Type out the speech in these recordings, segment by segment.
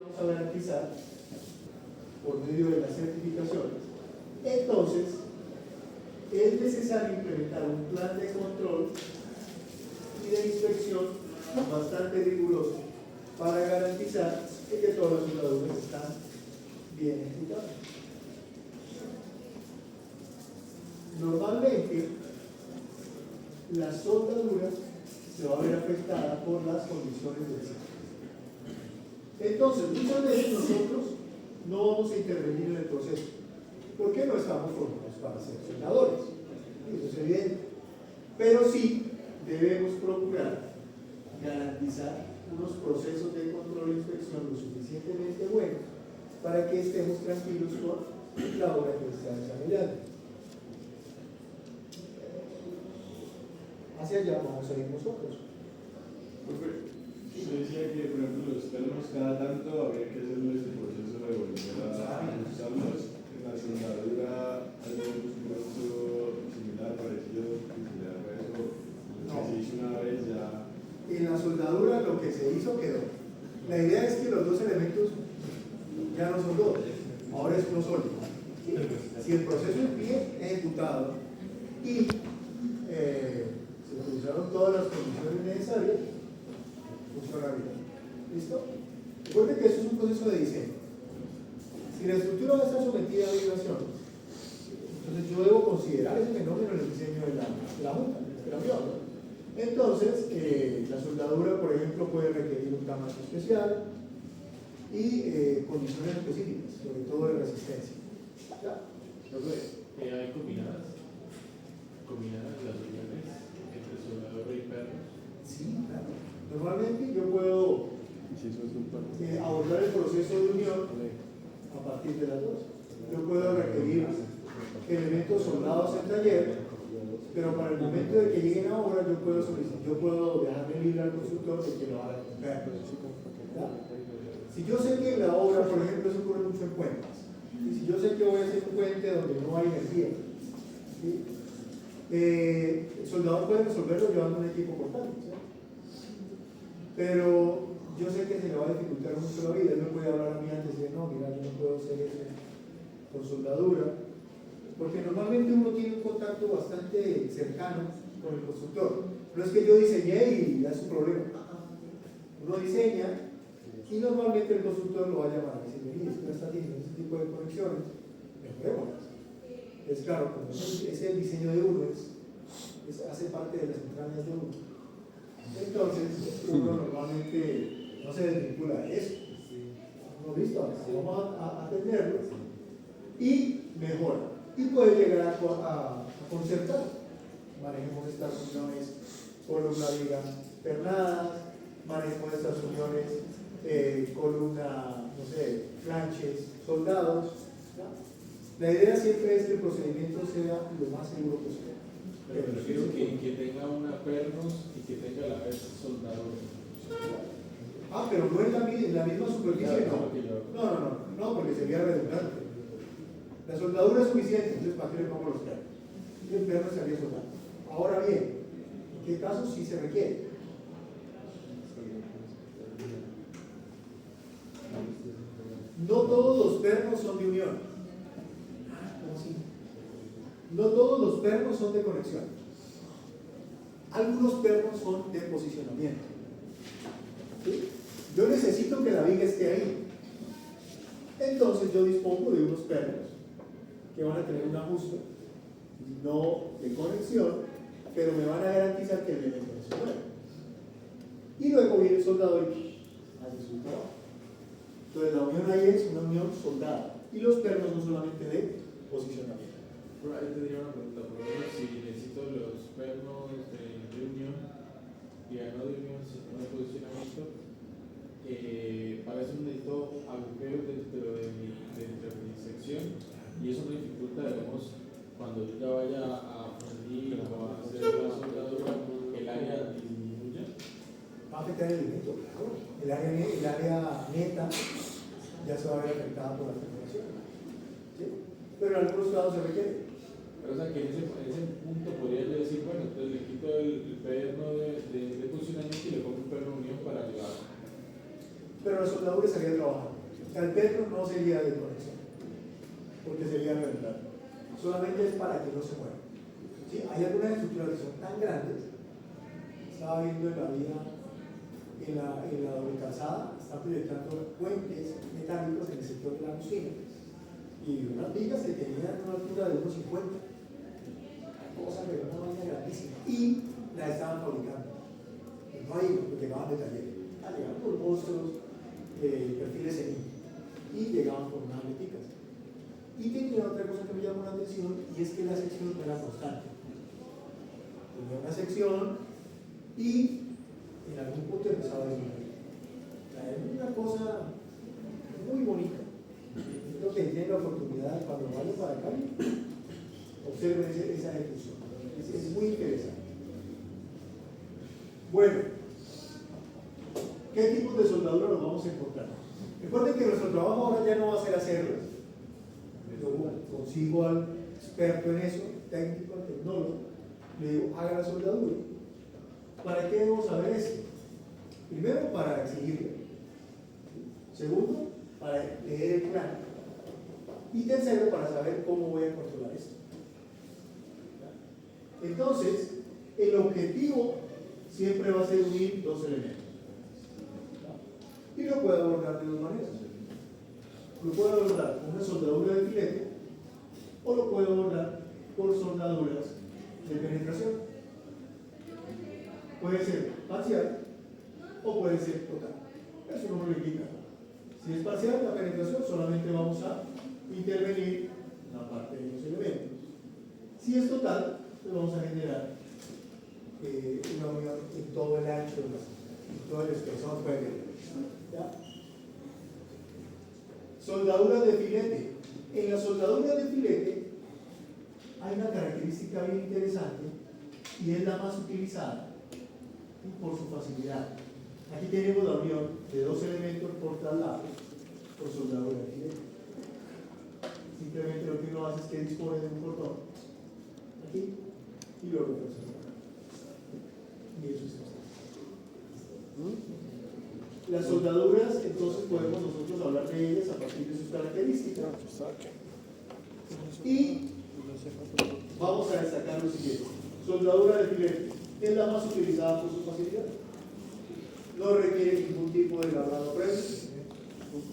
vamos a garantizar por medio de las certificaciones. Entonces, es necesario implementar un plan de control y de inspección bastante riguroso para garantizar que todas las soldaduras están bien ejecutadas. Normalmente, la soldadura se va a ver afectada por las condiciones del sitio. Entonces, muchas veces nosotros no vamos a intervenir en el proceso. ¿Por qué no estamos formados para ser soldadores? Eso es evidente. Pero sí debemos procurar garantizar unos procesos de control e inspección lo suficientemente buenos para que estemos tranquilos con la obra que se está desarrollando. Hacia allá vamos a ir nosotros. Usted decía que, por ejemplo, los pernos cada tanto habría que hacerles el proceso de volver a usarlos. En la soldadura hay un proceso similar, parecido, similar a eso. No. Se hizo una vez ya. En la soldadura lo que se hizo quedó. La idea es que los dos elementos ya no son dos, ahora es uno solo. Si el proceso es bien ejecutado y se utilizaron todas las condiciones necesarias, funciona bien. ¿Listo? Recuerden que eso es un proceso de diseño. Si la estructura va a estar sometida a vibraciones, entonces yo debo considerar ese fenómeno en el diseño de la junta, del avión, ¿no? Entonces, la soldadura, por ejemplo, puede requerir un tamaño especial y condiciones específicas, sobre todo de resistencia. ¿Ya? Hay combinadas las uniones entre soldadura y pernos. Sí, claro. Normalmente yo puedo abordar el proceso de unión a partir de las dos. Yo puedo requerir elementos soldados en taller, pero para el momento de que lleguen a obra yo puedo solicitar, yo puedo dejarle libre al constructor de que lo haga con pernos. ¿Ya? Si yo sé que la obra, por ejemplo, se ocurre mucho en puentes, y si yo sé que voy a hacer un puente donde no hay energía, ¿sí? El soldador puede resolverlo llevando un equipo portátil, ¿sí? Pero yo sé que se le va a dificultar mucho la vida. Él me puede hablar a mí antes de no, mira, yo no puedo hacer eso con soldadura, porque normalmente uno tiene un contacto bastante cercano con el constructor. No es que yo diseñé y ya es un problema. Uno diseña y normalmente el constructor lo va a llamar y dice, mire, usted está haciendo ese tipo de conexiones, mejorémoslas. Es claro, como es el diseño de uno, hace parte de las entrañas de uno. Entonces, uno normalmente no se desvincula de eso. ¿No listo? Vamos a atenderlo y mejora. Y puede llegar a concertar. Manejemos estas uniones columna viga pernadas, manejemos estas uniones columna, no sé, planches, soldados. ¿No? La idea siempre es que el procedimiento sea lo más seguro posible. Pero prefiero que tenga una pernos y que tenga a la vez soldadura. Ah, pero no es la misma superficie, Claro, no, porque sería redundante. La soldadura es suficiente, entonces ¿para qué le pongo los pernos? Y el perno estaría soldado. Ahora bien, ¿en qué casos sí se requiere? No todos los pernos son de unión. ¿Cómo así? No todos los pernos son de conexión. Algunos pernos son de posicionamiento. ¿Sí? Yo necesito que la viga esté ahí. Entonces yo dispongo de unos pernos que van a tener un ajuste, no de conexión, pero me van a garantizar que el elemento no se mueva. Y luego viene el soldador y hace su trabajo. Entonces la unión ahí es una unión soldada. Y los pernos no solamente de posicionamiento. Pero ahí tendría una pregunta, por ejemplo, si necesito los pernos de unión, ya no de unión, sino de posicionamiento, para eso necesito agujeros dentro de mi sección, y eso me dificulta, digamos, cuando yo ya vaya a fundir o a hacer la soldadura, el área disminuye. Va a afectar el elemento, claro. El área neta ya se va a ver afectada por la perforación. ¿Sí? Pero en algunos casos se requiere. Pero o sea que en ese punto podría yo decir, bueno, entonces le quito el perno de funcionamiento y le pongo un perno de unión para ayudar. pero la soldadura estaría trabajando. O sea, el perno no sería de conexión, porque sería reventado. Solamente es para que no se mueva. ¿Sí? Hay algunas estructuras que son tan grandes. Estaba viendo en la vía, en la doble calzada, están proyectando puentes metálicos en el sector de la Agustina. Y unas vigas que tenían una altura de unos 50. Cosa que era una vaina grandísima. Y la estaban fabricando. No ahí, porque llegaban de taller. Llegaban por monstruos, perfiles en y llegaban por unas leticas. Y tenía otra cosa que me llamó la atención, y es que la sección no era constante. Tenía una sección y en algún punto empezaba a disminuir. Es una cosa muy bonita. Creo que tienen la oportunidad de cuando vayan para acá, observen esa ejecución. Es muy interesante. Bueno, ¿qué tipos de soldadura nos vamos a encontrar? Recuerden que nuestro trabajo ahora ya no va a ser hacerlas. Yo consigo al experto en eso, técnico, tecnólogo, le digo, haga la soldadura. ¿Para qué debo saber esto? Primero, para exigirle. Segundo, para leer el plan. Y tercero, para saber cómo voy a controlar esto. Entonces, el objetivo siempre va a ser unir dos elementos. Y lo puedo abordar de dos maneras. Lo puedo abordar con una soldadura de filete o lo puedo abordar por soldaduras de penetración. Puede ser parcial o puede ser total. Eso no lo indica. Si es parcial, la penetración solamente vamos a intervenir en la parte de los elementos. Si es total, pues vamos a generar una unión en todo el ancho, en todo el espesor. ¿Ya? Soldadura de filete. En la soldadura de filete hay una característica bien interesante y es la más utilizada por su facilidad. Aquí tenemos la unión de dos elementos por traslado por soldadura de filete. Simplemente lo que uno hace es que dispone de un cordón aquí y luego refuerza. Y eso es todo. Las soldaduras, entonces podemos nosotros hablar de ellas a partir de sus características. Y vamos a destacar lo siguiente. Soldadura de filete es la más utilizada por su facilidad. No requiere ningún tipo de labrado previo.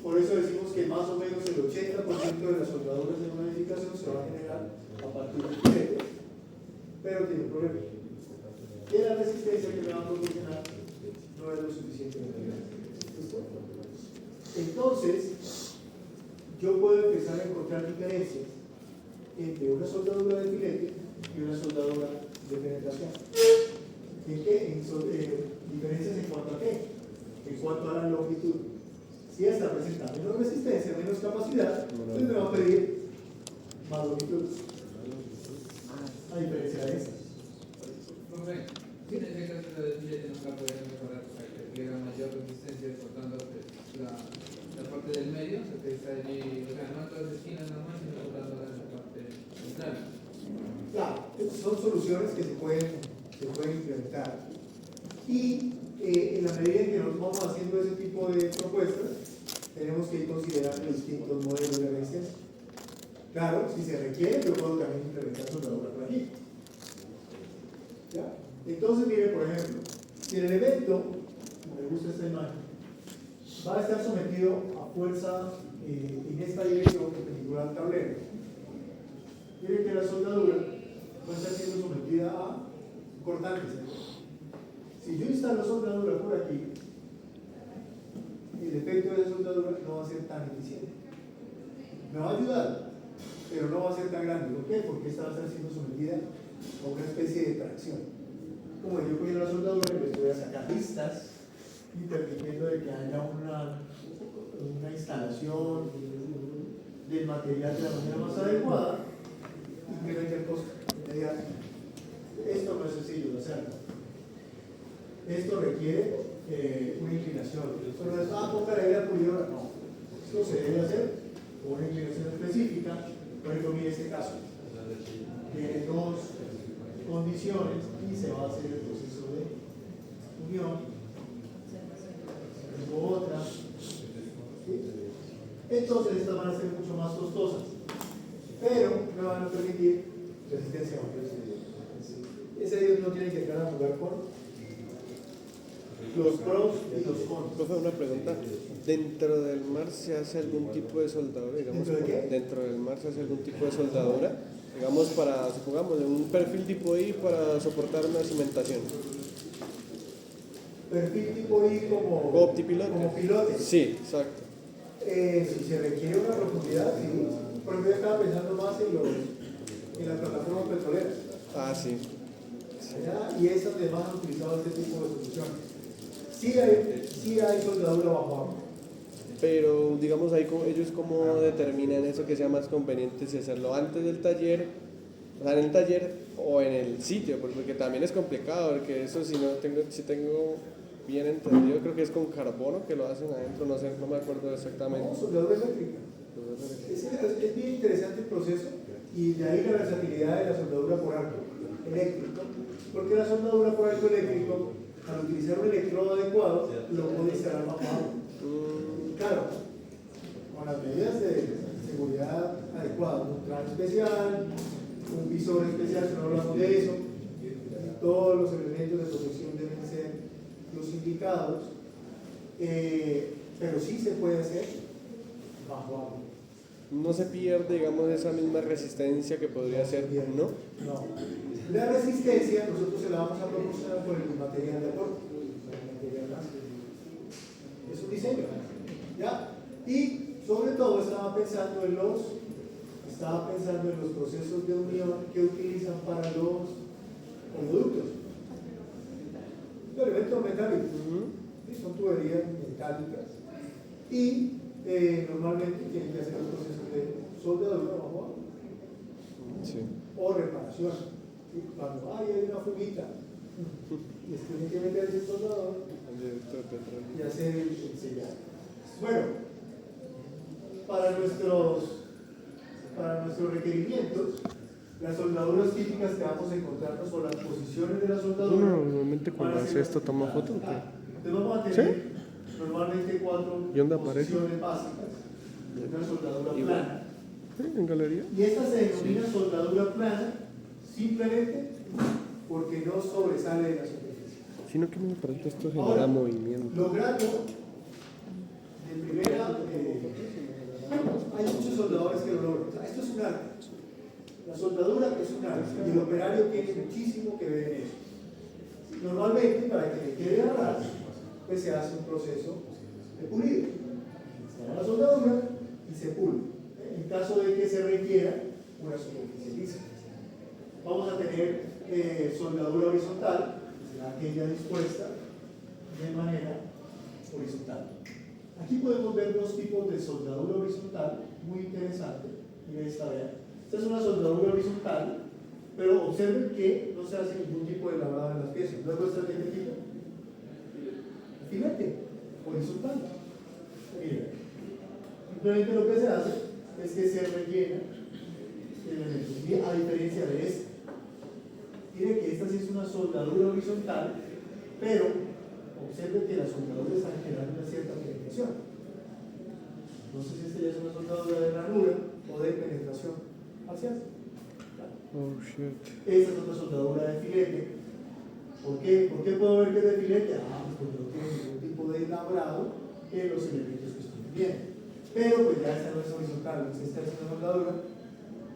Por eso decimos que más o menos el 80% de las soldaduras de una edificación se va a generar a partir del filete. Pero tiene un problema. Y la resistencia que me va a proporcionar no es lo suficientemente grande. Entonces, yo puedo empezar a encontrar diferencias entre una soldadura de filete y una soldadura de penetración. ¿En qué? Diferencias en cuanto a qué? En cuanto a la longitud. Si esta presenta menos resistencia, menos capacidad, entonces me va a pedir más longitud. A diferencia de esta. En ese caso de filete nunca podría mejorar, o sea, que tuviera mayor resistencia cortando la parte del medio, o sea, que está allí, o sea, no en todas las esquinas nada más, sino cortándola en la parte central. Claro, son soluciones que se pueden implementar. Y en la medida en que nos vamos haciendo ese tipo de propuestas, tenemos que ir considerando distintos modelos de resistencia. Claro, si se requiere, yo puedo también implementar soldadura por aquí. ¿Ya? Entonces, mire, por ejemplo, si el elemento, me gusta esta imagen, va a estar sometido a fuerza en esta dirección perpendicular al tablero, mire que la soldadura va a estar siendo sometida a cortantes. Si yo instalo soldadura por aquí, el efecto de la soldadura no va a ser tan eficiente. Me va a ayudar, pero no va a ser tan grande. ¿Por qué? Porque esta va a estar siendo sometida a una especie de tracción. Como yo cogiendo la soldadura y les voy a sacar listas y permitiendo de que haya una instalación del material de la manera más adecuada y que no haya costo inmediato. Esto no es sencillo de hacerlo. Esto requiere una inclinación. Esto no es, póngale ahí la pulidora. No. Esto se debe hacer con una inclinación específica. Por ejemplo, mire este caso. Tiene dos condiciones y se va a hacer el proceso de unión. Luego otra, Entonces estas van a ser mucho más costosas, pero me van a permitir resistencia a mayores niveles. Ese ellos no tienen que entrar a jugar con los pros y los contras. Profe, una pregunta. ¿Dentro del mar se hace algún tipo de soldadura? Digamos, ¿Dentro de qué? ¿Dentro del mar se hace algún tipo de soldadura? Digamos, para, supongamos, de un perfil tipo I para soportar una cimentación. Perfil tipo I como Optipilote. como pilote. Sí, exacto. Si se requiere una profundidad, sí. Por ejemplo, yo estaba pensando más en las plataformas petroleras. Ah, sí. Allá, y esas demás han utilizado este tipo de soluciones. Sí hay soldadura bajo agua. Pero, digamos, ahí ellos cómo determinan eso que sea más conveniente, si hacerlo antes del taller, o sea, en el taller o en el sitio, porque también es complicado, porque eso si tengo bien entendido, creo que es con carbono que lo hacen adentro, no sé, no me acuerdo exactamente. No, soldadura eléctrica. Es bien interesante el proceso y de ahí la versatilidad de la soldadura por arco eléctrico, porque la soldadura por arco eléctrico, al utilizar un electrodo adecuado, lo puede instalar bajo agua. Claro, con las medidas de seguridad adecuadas, un traje especial, un visor especial, si no hablamos de eso, todos los elementos de protección deben ser los indicados, pero sí se puede hacer bajo agua. No se pierde, digamos, esa misma resistencia que podría ser, ¿no? No. La resistencia nosotros se la vamos a proporcionar por el material de aporte. Es un diseño. ¿Ya? Y sobre todo estaba pensando en los procesos de unión que utilizan para los oleoductos. Los elementos metálicos. ¿Sí? Son tuberías metálicas. Y normalmente tienen que hacer los procesos de soldadura bajo agua. Sí. O reparación. ¿Sí? Cuando hay una fuguita, les tienen que meter ese soldador y hacer el sellado. Bueno, para nuestros requerimientos, las soldaduras típicas que vamos a encontrarnos o las posiciones de la soldadura. Normalmente cuando hace esto toma foto. Entonces vamos a tener normalmente 4 ¿Y dónde aparece? posiciones básicas. Una soldadura plana. ¿Sí? ¿En galería? Y esta se denomina soldadura plana simplemente porque no sobresale de la superficie. Sino que me parece que esto genera Ahora, movimiento. lo grato de primera, hay muchos soldadores que lo logran. O sea, esto es un arte. La soldadura es un arte y el operario tiene muchísimo que ver en eso. Normalmente, para que le quede a ras, pues se hace un proceso de pulido. Se instala la soldadura y se pule. En caso de que se requiera una superficie lisa. Vamos a tener soldadura horizontal, que será aquella dispuesta de manera horizontal. Aquí podemos ver dos tipos de soldadura horizontal, muy interesante. Miren esta, vean. Esta es una soldadura horizontal, pero observen que no se hace ningún tipo de lavado en las piezas. Luego está qué tipo? Filete horizontal. Miren, simplemente lo que se hace es que se rellena elementos, y a diferencia de esta. Miren que esta sí es una soldadura horizontal, pero observen que las soldaduras están generando una cierta penetración. No sé si esta ya es una soldadura de ranura o de penetración parcial. Oh, shit. Esta es otra soldadura de filete. ¿Por qué? ¿Por qué puedo ver que es de filete? Pues porque no tiene ningún tipo de labrado en los elementos que estoy viendo. Pero pues ya esta no es horizontal, esta es una soldadura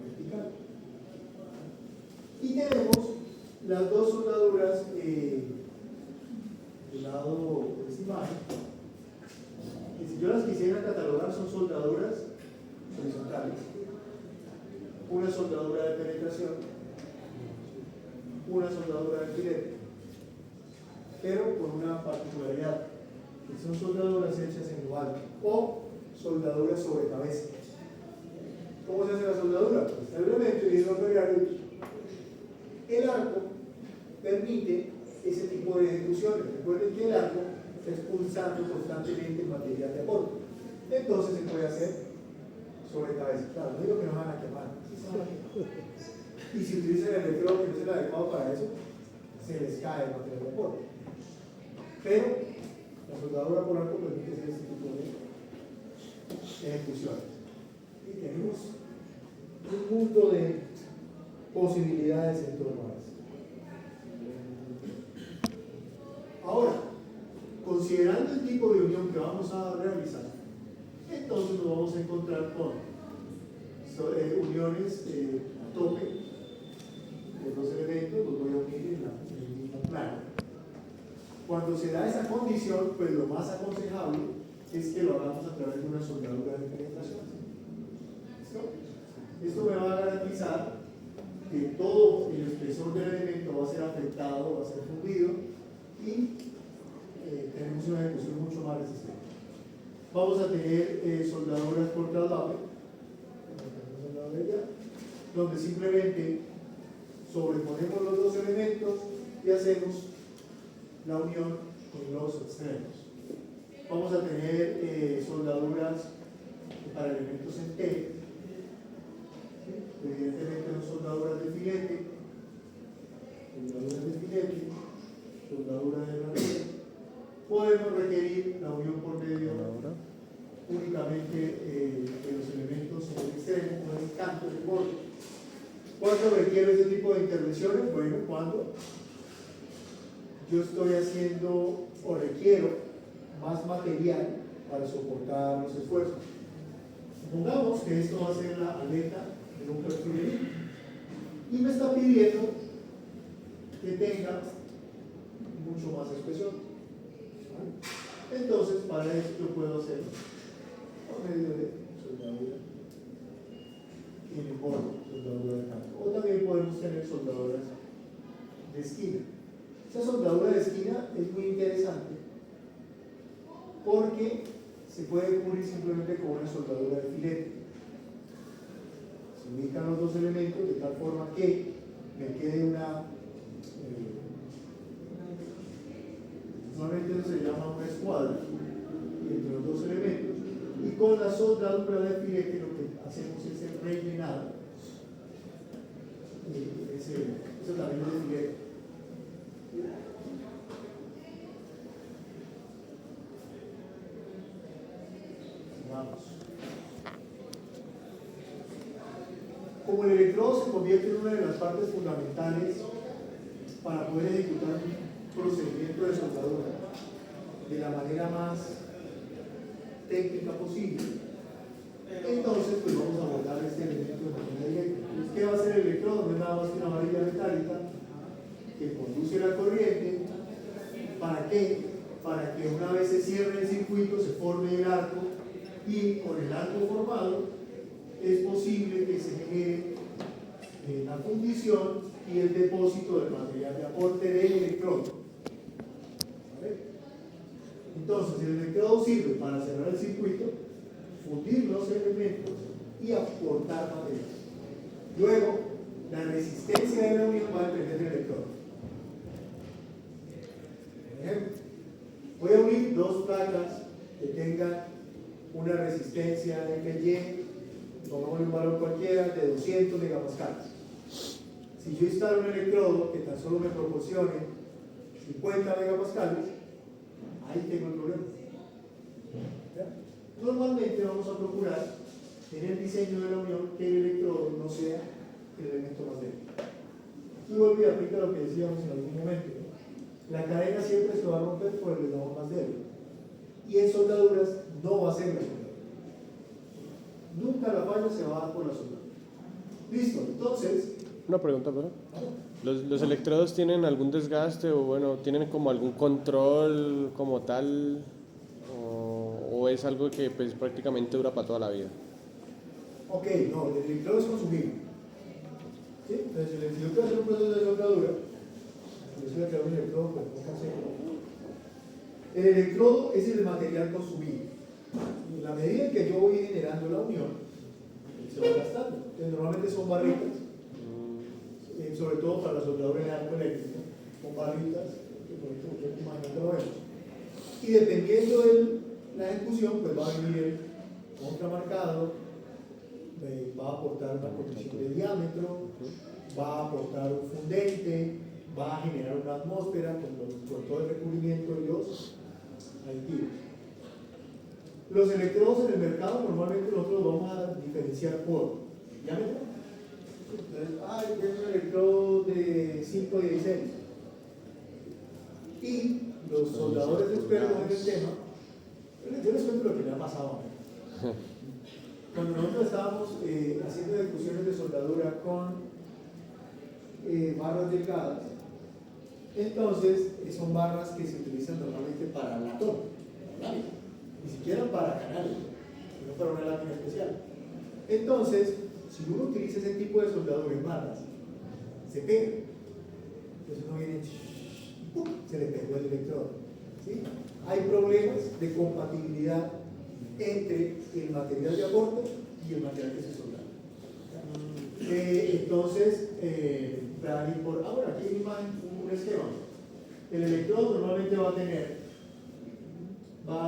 vertical. Y tenemos las dos soldaduras del lado de esta imagen, que si yo las quisiera catalogar son soldaduras horizontales. Una soldadura de penetración, una soldadura de filete, pero con una particularidad, que son soldaduras hechas en lo alto o soldaduras sobre cabeza. ¿Cómo se hace la soldadura? Pues está el elemento y el arco permite ese tipo de ejecuciones. Recuerden que el arco está expulsando constantemente material de aporte. Entonces se puede hacer sobre cabeza. Claro, no digo que no van a quemar. Y si utilizan el electrodo que no es el adecuado para eso, se les cae el material de aporte. Pero la soldadura por arco permite hacer este tipo de ejecuciones. Y tenemos un mundo de posibilidades en torno a eso. Ahora, considerando el tipo de unión que vamos a realizar, entonces nos vamos a encontrar con uniones a tope de dos elementos, los voy a unir en el mismo plano. Cuando se da esa condición, pues lo más aconsejable es que lo hagamos a través de una soldadura de penetración. ¿Listo? Esto me va a garantizar que todo el espesor del elemento va a ser afectado, va a ser fundido y tenemos una ejecución mucho más resistente. Vamos a tener soldaduras por traslado, donde simplemente sobreponemos los dos elementos y hacemos la unión con los extremos. Vamos a tener soldaduras para elementos en T, evidentemente son soldaduras de filete, soldadura de barrera. Podemos requerir la unión por medio únicamente de los elementos en el extremo, en el canto, en el borde. ¿Cuándo requiero ese tipo de intervenciones? Bueno, cuando yo estoy haciendo o requiero más material para soportar los esfuerzos. Supongamos que esto va a ser la aleta de un perfil y me está pidiendo que tenga mucho más espesor. ¿Vale? Entonces, para eso yo puedo hacer por medio de soldadura en el borde, soldadura de canto. O también podemos tener soldaduras de esquina. Esa soldadura de esquina es muy interesante porque se puede cubrir simplemente con una soldadura de filete. Se ubican los dos elementos de tal forma que me quede una normalmente eso se llama una escuadra entre los dos elementos, y con la soldadura de filete lo que hacemos es el rellenado. Eso también es de filete. Vamos. Como el electrodo se convierte en una de las partes fundamentales para poder ejecutar un procedimiento de soldadura de la manera más técnica posible, entonces pues vamos a abordar este elemento de manera directa. Entonces, ¿qué va a hacer el electrodo? No es nada más que una varilla metálica que conduce la corriente. ¿Para qué? Para que una vez se cierre el circuito se forme el arco, y con el arco formado es posible que se genere la fundición y el depósito del material de aporte del electrodo. ¿Vale? Entonces el electrodo sirve para cerrar el circuito, fundir los elementos y aportar material. Luego, la resistencia de la unión va a depender del electrodo. Por ejemplo, voy a unir dos placas que tengan una resistencia FY, pongámosle un valor cualquiera, de 200 megapascales. Si yo instalo un electrodo que tan solo me proporcione 50 megapascales, ahí tengo el problema. ¿Ya? Normalmente vamos a procurar en el diseño de la unión que el electrodo no sea el elemento más débil. Y vuelvo y aplica lo que decíamos en algún momento, ¿no? La cadena siempre se va a romper por el eslabón más débil, y en soldaduras no va a ser la soldadura. Nunca la falla se va a dar por la soldadura. Listo, entonces. Una pregunta, ¿verdad? ¿Los electrodos tienen algún desgaste o bueno, tienen como algún control como tal? ¿O es algo que pues prácticamente dura para toda la vida? Ok, no, el electrodo es consumible. ¿Sí? Entonces, si yo quiero hacer un proceso de soldadura, yo voy a crear un electrodo, pues no sé. El electrodo es el material consumible. En la medida en que yo voy generando la unión, se va gastando. Entonces, normalmente son barritas, sobre todo para la soldadura en arco eléctrico, con barritas, que por ejemplo, imagínate lo vemos. Y dependiendo de la ejecución, pues va a venir el contramarcado, va a aportar una condición de diámetro, va a aportar un fundente, va a generar una atmósfera con todo el recubrimiento de los aditivos. Los electrodos en el mercado normalmente nosotros los vamos a diferenciar por diámetro. Entonces, tengo un electrodo de 516. Y los soldadores expertos en el tema, yo les cuento lo que me ha pasado a mí. Cuando nosotros estábamos haciendo discusiones de soldadura con barras delgadas, entonces son barras que se utilizan normalmente para latón, ni siquiera para canales, sino para una lámina especial. Entonces, si uno utiliza ese tipo de soldadura en barras, se pega. Entonces uno viene y ¡pum!, se le pegó el electrodo. ¿Sí? Hay problemas de compatibilidad entre el material de aporte y el material que se solda. Entonces, para ir por ahora, aquí hay una imagen, un esquema. El electrodo normalmente va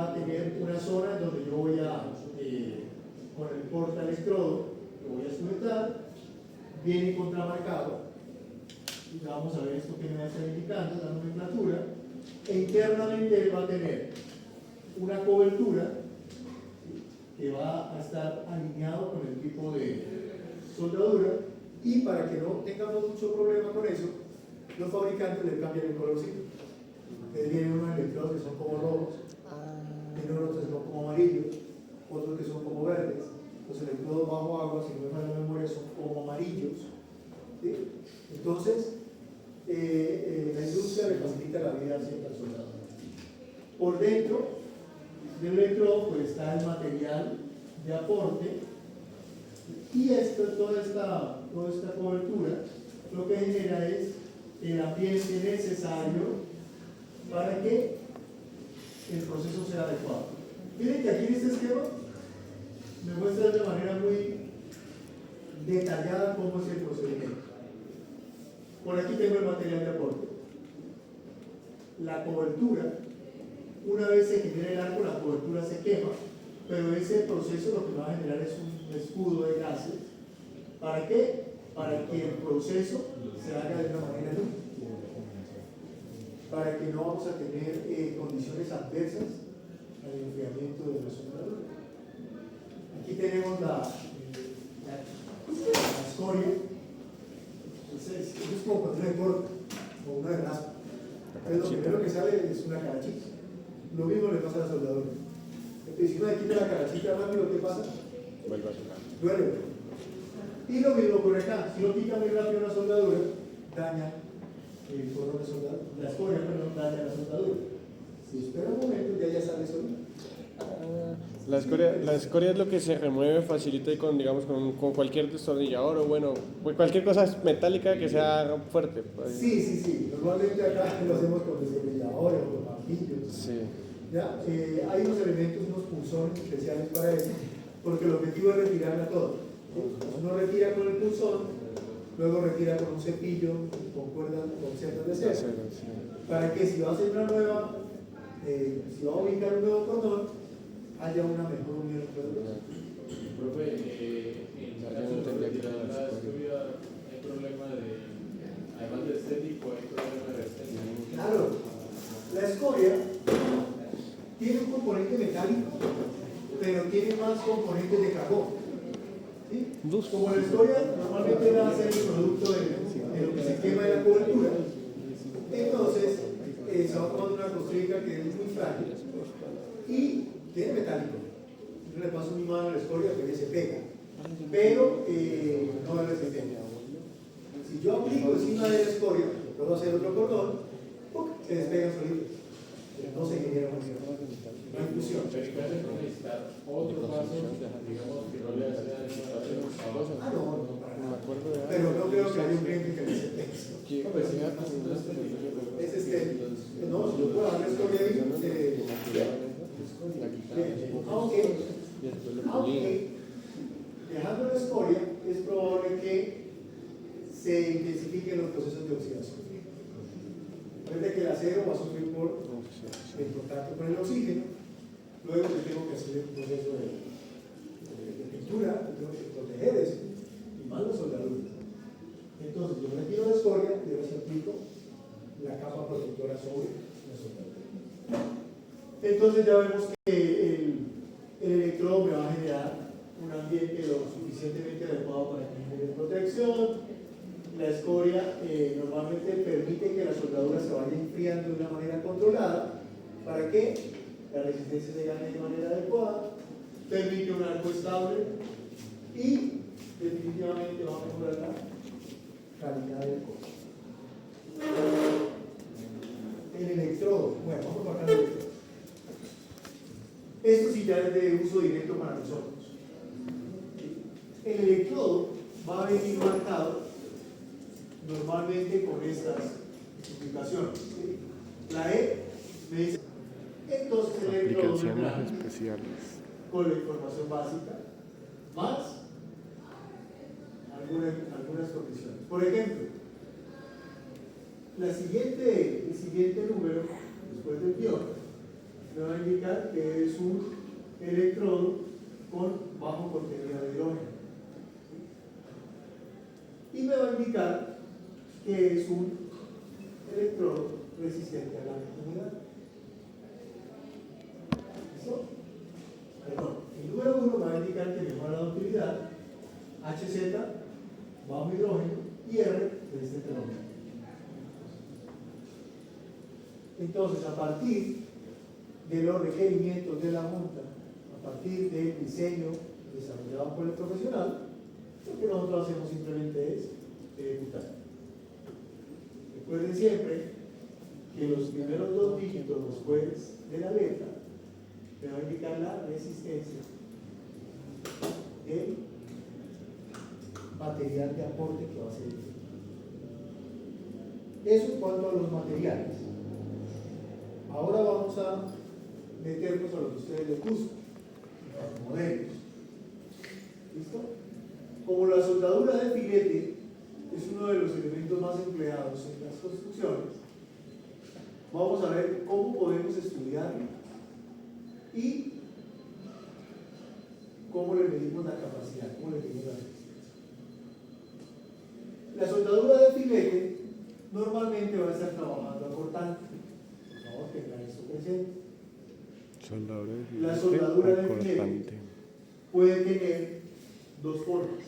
a tener una zona en donde yo voy a, con el porta electrodo, lo voy a sujetar, viene contramarcado, y vamos a ver esto que me va a estar indicando, la nomenclatura, e internamente él va a tener una cobertura que va a estar alineado con el tipo de soldadura, y para que no tengamos mucho problema con eso, los fabricantes le cambian el colorcito. Entonces vienen unos electrodos que son como rojos, vienen otros que son como amarillos, otros que son como verdes. Los electrodos bajo agua, si no me falla la memoria, son como amarillos. ¿Sí? Entonces, la industria le facilita la vida siempre al soldador. Por dentro del electrodo pues, está el material de aporte, y toda esta cobertura lo que genera es el ambiente necesario para que el proceso sea adecuado. Miren que aquí en este esquema me muestra de manera muy detallada cómo es el procedimiento. Por aquí tengo el material de aporte. La cobertura, una vez se genera el arco, la cobertura se quema, pero ese proceso lo que va a generar es un escudo de gases. ¿Para qué? Para que el proceso se haga de una manera limpia, para que no vamos a tener condiciones adversas al enfriamiento de la soldadura. Aquí tenemos la escoria. Entonces, es como cuando uno corta o una de raspa. Lo primero que sale es una carachita. Lo mismo le pasa a la soldadura. Si uno le quita la carachita rápido, ¿qué pasa? Vuelve a soldar. Duele. Y lo mismo ocurre acá. Si uno quita muy rápido una soldadura, daña el cordón de soldadura. La escoria, perdón, daña la soldadura. Si espera un momento, ya sale solita. La escoria es lo que se remueve, facilita y digamos, con cualquier destornillador o bueno, cualquier cosa metálica que sea fuerte. Pues. Sí. Normalmente acá lo hacemos con destornilladores o con martillos. Sí. ¿Ya? Hay unos elementos, unos punzones especiales para eso, porque el objetivo es retirarla todo. Uno retira con el punzón, luego retira con un cepillo, con cuerdas, con cerdas de cera, Sí. para que si va a hacer una nueva, si va a ubicar un nuevo cordón, haya una mejor unión entre los dos. Profe, en caso de la escoria hay problema además de estético, hay problema de resistencia. Claro, la escoria tiene un componente metálico, pero tiene más componentes de carbón. ¿Sí? Como la escoria normalmente va a ser el producto de lo que se quema en la cobertura, entonces se va tomando una costrica que es muy frágil y tiene metálico. Yo le paso mi mano a la escoria que se pega, pero no es resistente. Si yo aplico encima de la escoria, puedo hacer otro cordón, se despegan solitos. No se genera una infusión. Pero en caso de necesitar otro paso, digamos que no le hace daño a la cosa. No, para nada. Pero no creo que haya un cliente que necesite eso. Es no, yo puedo darle escoria ahí, aunque dejando la escoria es probable que se intensifiquen los procesos de oxidación. Recuerde que el acero va a sufrir por el contacto con el oxígeno, luego yo tengo que hacer un proceso de pintura, tengo que proteger eso, y más las soldaduras. Entonces yo retiro la escoria y ahora aplico la capa protectora sobre la soldadura. Entonces ya vemos que ambiente lo suficientemente adecuado para que genere protección. La escoria normalmente permite que la soldadura se vaya enfriando de una manera controlada para que la resistencia se gane de manera adecuada, permite un arco estable y definitivamente va a mejorar la calidad del corte. El electrodo, bueno, vamos a marcar el electrodo. Esto sí ya es de uso directo para nosotros. El electrodo va a venir marcado normalmente con estas explicaciones. ¿Sí? La E me dice, entonces el electrodo Aplicaciones especiales. con la información básica, más algunas condiciones. Por ejemplo, el siguiente número, después del guión, me va a indicar que es un electrodo con bajo contenido de hidrógeno. Y me va a indicar que es un electrodo resistente a la humedad. ¿Listo? Perdón, el número 1 me va a indicar que mejora la ductilidad, HZ, bajo hidrógeno, y R, resistente a la humedad. Entonces, a partir de los requerimientos de la Junta, a partir del diseño desarrollado por el profesional, lo que nosotros hacemos simplemente es ejecutar. Recuerden siempre que los primeros dos dígitos después de la letra me va a indicar la resistencia del material de aporte que va a ser el. Eso en cuanto a los materiales. Ahora vamos a meternos a lo que a ustedes les gusta, a los modelos. ¿Listo? Como la soldadura de filete es uno de los elementos más empleados en las construcciones, vamos a ver cómo podemos estudiarlo y cómo le medimos la capacidad, cómo le medimos la resistencia. La soldadura de filete normalmente va a estar trabajando a cortante. Por favor, tengan esto presente. La soldadura de filete puede tener dos formas.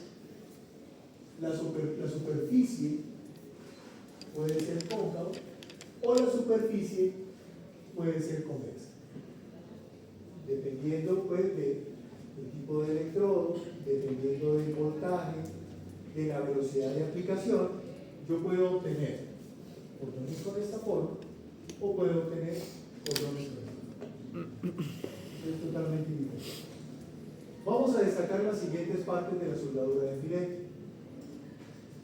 La superficie puede ser cóncava o la superficie puede ser convexa. Dependiendo pues del tipo de electrodo, dependiendo del voltaje, de la velocidad de aplicación, yo puedo obtener cordones con esta forma o puedo obtener cordones con esta forma. Es totalmente diferente. Vamos a destacar las siguientes partes de la soldadura de filete.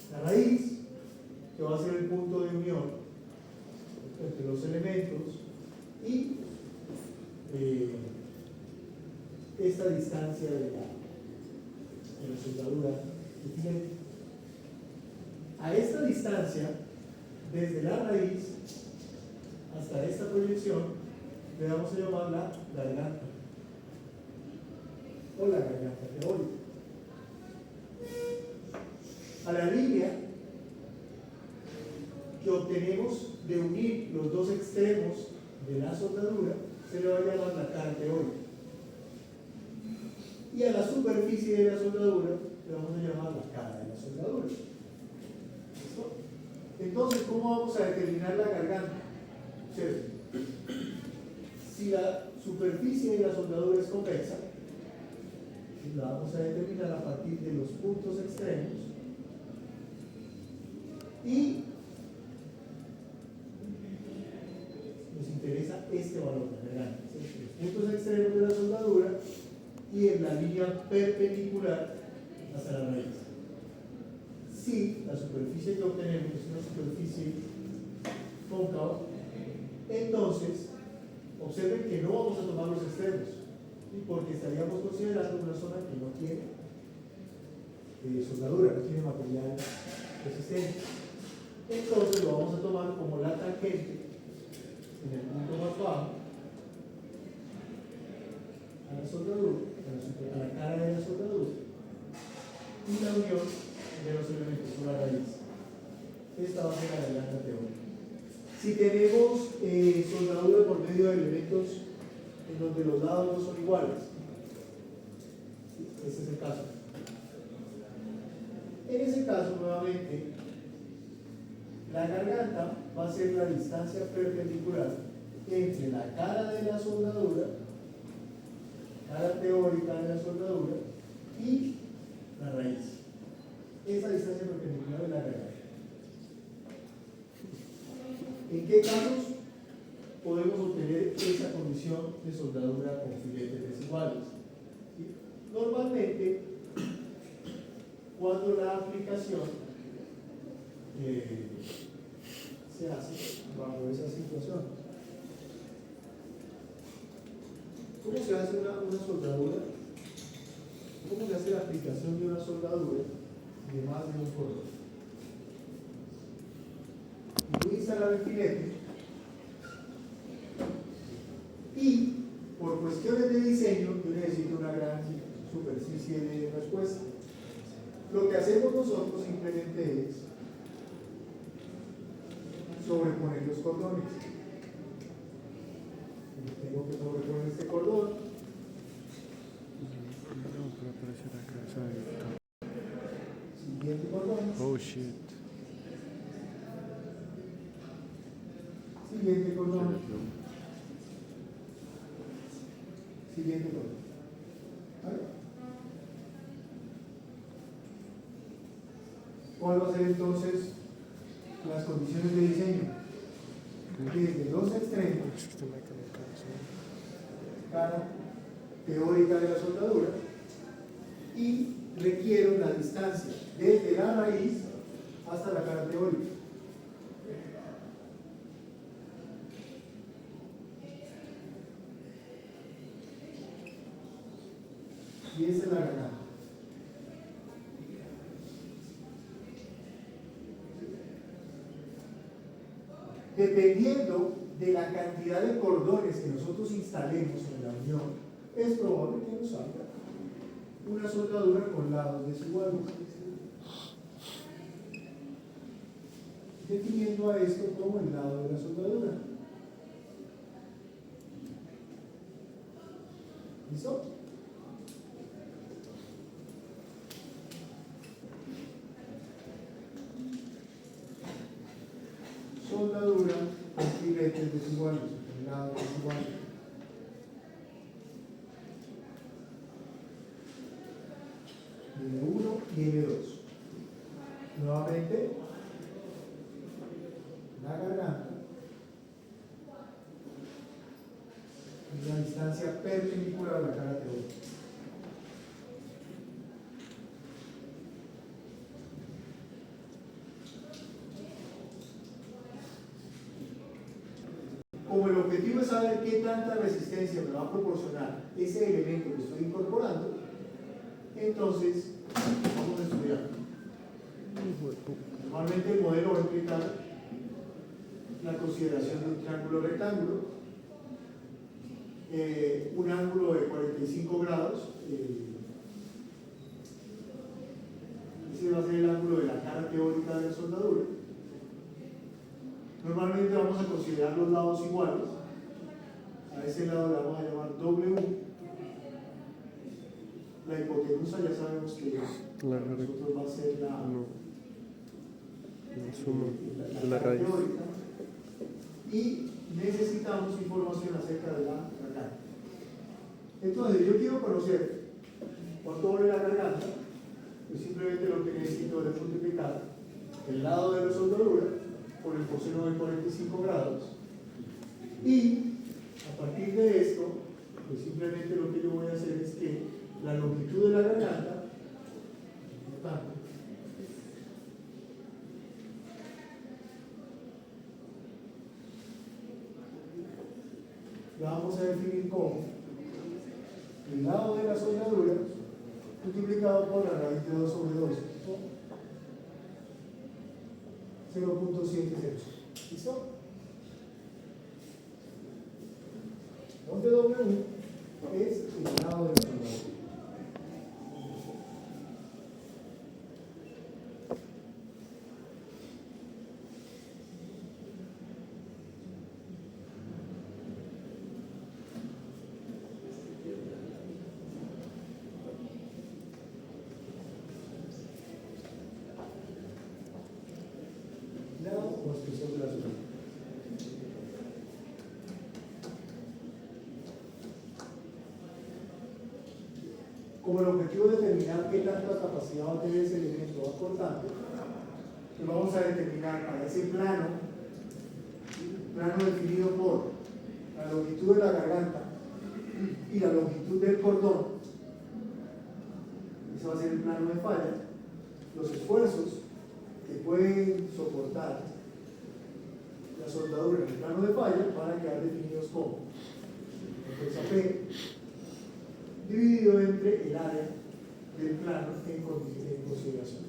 La raíz, que va a ser el punto de unión entre los elementos, y esta distancia de la soldadura de filete. A esta distancia, desde la raíz hasta esta proyección, le vamos a llamar la garganta o la garganta teórica. A la línea que obtenemos de unir los dos extremos de la soldadura se le va a llamar la cara teórica. Y a la superficie de la soldadura le vamos a llamar la cara de la soldadura. ¿Listo? Entonces, ¿cómo vamos a determinar la garganta? Observen. Si la superficie de la soldadura es convexa, la vamos a determinar a partir de los puntos extremos y nos interesa este valor, ¿verdad? Los puntos extremos de la soldadura y en la línea perpendicular hasta la raíz. Si la superficie que obtenemos es una superficie cóncava, entonces observen que no vamos a tomar los extremos, ¿sí? Porque estaríamos considerando una zona que no tiene soldadura, no tiene material resistente. Entonces lo vamos a tomar como la tangente en el punto más bajo a la soldadura, a la cara de la soldadura, y la unión de los elementos con la raíz. Esta va a ser la garganta teórica. Si tenemos soldadura por medio de elementos en donde los lados no son iguales, este es el caso. En ese caso, nuevamente, la garganta va a ser la distancia perpendicular entre la cara de la soldadura, cara teórica de la soldadura, y la raíz. Esa distancia perpendicular es la garganta. ¿En qué casos podemos obtener esa condición de soldadura con filetes desiguales? ¿Sí? Normalmente, cuando la aplicación se hace bajo esa situación. ¿Cómo se hace una soldadura? ¿Cómo se hace la aplicación de una soldadura de más de un cordón? Voy a instalar el filete y por cuestiones de diseño yo necesito una gran superficie de respuesta. Lo que hacemos nosotros simplemente es sobreponer los cordones. Tengo que sobreponer este cordón. Siguiente cordón. Oh shit. Siguiente cordón. Siguiente cordón. ¿Vale? ¿Cuál va a ser entonces las condiciones de diseño? Desde los extremos, cara teórica de la soldadura, y requiero la distancia desde la raíz hasta la cara teórica. Y esa es la garganta. Dependiendo de la cantidad de cordones que nosotros instalemos en la unión, es probable que nos salga una soldadura con lados desiguales. Definiendo a esto como el lado de la soldadura. ¿Listo? Soldadura con filetes desiguales, con lados desiguales. N1 y N2. Nuevamente, la garganta y la distancia perpendicular a la cara teórica. Como el objetivo es saber qué tanta resistencia me va a proporcionar ese elemento que estoy incorporando, entonces vamos a estudiar. Normalmente el modelo va a implicar la consideración de un triángulo rectángulo, un ángulo de 45 grados, ese va a ser el ángulo de la cara teórica de la soldadura. Normalmente vamos a considerar los lados iguales. A ese lado le vamos a llamar W. La hipotenusa ya sabemos que para nosotros va a ser la raíz. teórica. Y necesitamos información acerca de la garganta. Entonces, yo quiero conocer cuánto vale la garganta. Pues simplemente lo que necesito es multiplicar el lado de la soldadura por el coseno de 45 grados, y a partir de esto, pues simplemente lo que yo voy a hacer es que la longitud de la garganta, la vamos a definir como el lado de la soldadura multiplicado por la raíz de 2 sobre 2. 0.70. ¿Listo? Donde W es el lado de la soldadura. construcción de la ciudad. Como el objetivo es determinar qué tanta capacidad va a tener ese elemento cortante, pues vamos a determinar para ese plano definido por la longitud de la garganta y la longitud del cordón, ese va a ser el plano de falla, los esfuerzos que pueden soportar la soldadura en el plano de falla van a quedar definidos como la fuerza P dividido entre el área del plano en consideración.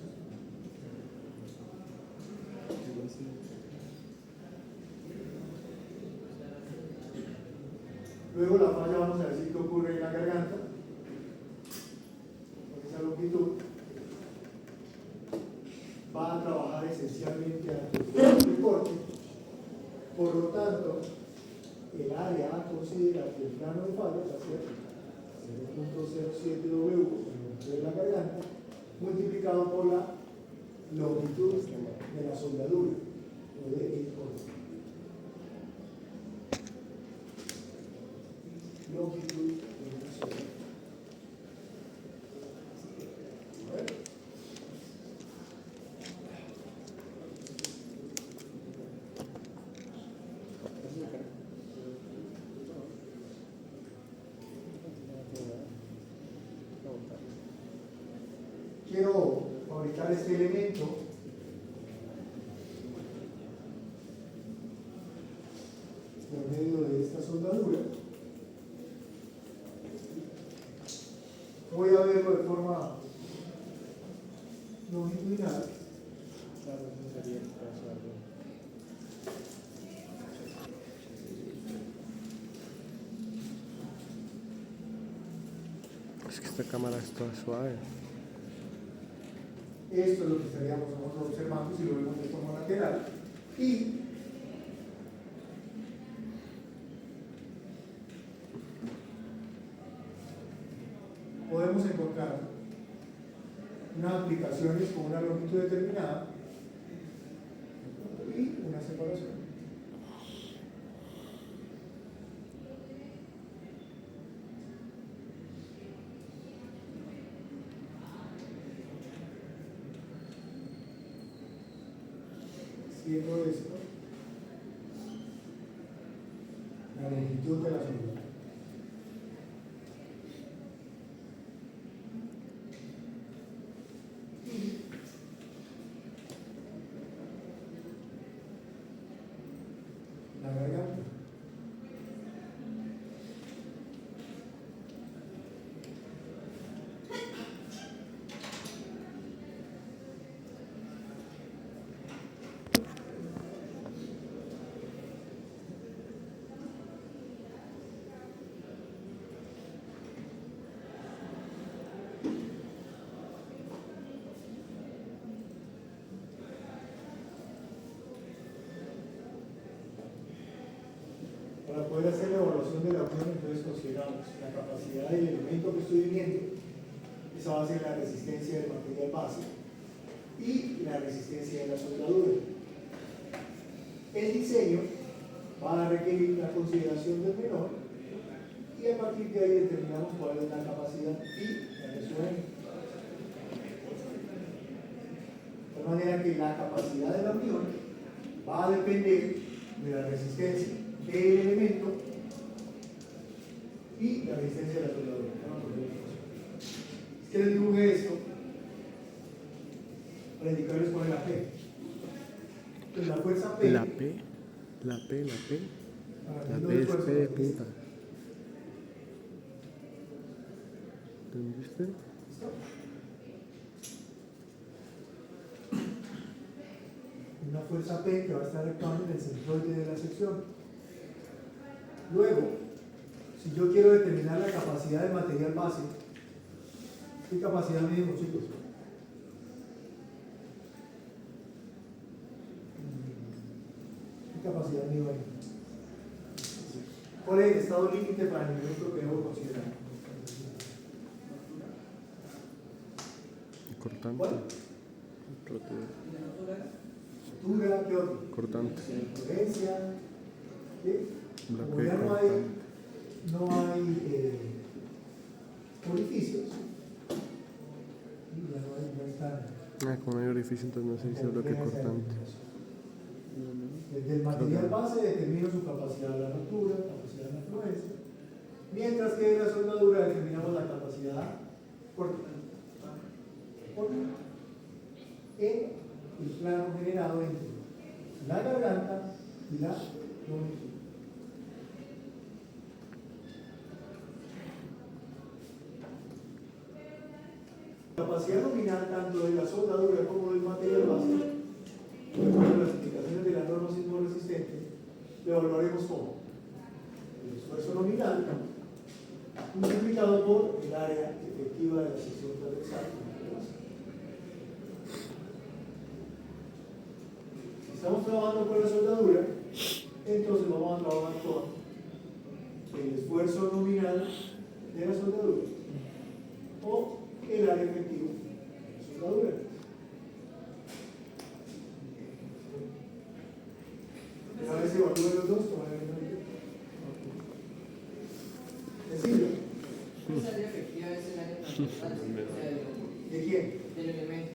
Luego la falla vamos a decir que ocurre en la garganta, con esa longitud, va a trabajar esencialmente a el corte, por lo tanto, el área a considerar del plano de falla va a ser 0.07 W de la garganta multiplicado por la longitud de la soldadura o de el corte. Longitud de la soldadura. Quiero fabricar este elemento por medio de esta soldadura. Voy a verlo de forma longitudinal. Es que esta cámara es toda suave. Esto es lo que estaríamos nosotros observando si lo vemos de forma lateral. Y podemos encontrar unas aplicaciones con una longitud determinada y una separación. Siendo esto la longitud de la soldadura. La garganta. Para poder hacer la evaluación de la unión, entonces consideramos la capacidad del elemento que estoy viendo, esa va a ser la resistencia del material base y la resistencia de la soldadura. El diseño va a requerir la consideración del menor y a partir de ahí determinamos cuál es la capacidad y la resonancia. De manera que la capacidad de la unión va a depender de la resistencia del elemento y la resistencia de la soldadura. Es que les dibujé esto para indicarles cuál es la P. Entonces, la fuerza P. La P es P de punta. ¿Entendiste? Una fuerza P que va a estar actuando en el centroide de la sección. Luego, si yo quiero determinar la capacidad del material base, ¿qué capacidad medimos, chicos? ¿Qué capacidad mido ahí? ¿Cuál es el estado límite para el elemento que debo considerar? Cortante. ¿Cuál? altura, ¿qué otro? Cortante. Influencia, ¿sí? La Como P ya cortante. no hay orificios, y ya no hay tan. Como no hay orificio, entonces no se dice bloque cortante. Desde el material base determina su capacidad de la ruptura, capacidad de la influencia, mientras que de la soldadura determinamos la capacidad corta en el plano generado entre la garganta y la longitud. La capacidad nominal tanto de la soldadura como del material base, de acuerdo a las indicaciones de la norma sismo resistente, lo evaluaremos como el esfuerzo nominal multiplicado por el área efectiva de la sección transversal. Si estamos trabajando con la soldadura, entonces vamos a trabajar con el esfuerzo nominal de la soldadura o el área efectiva de la soldadura. Una vez se evalúen los dos, probablemente. Sencillo. Esa área efectiva es el área transversal, ¿De quién? del elemento.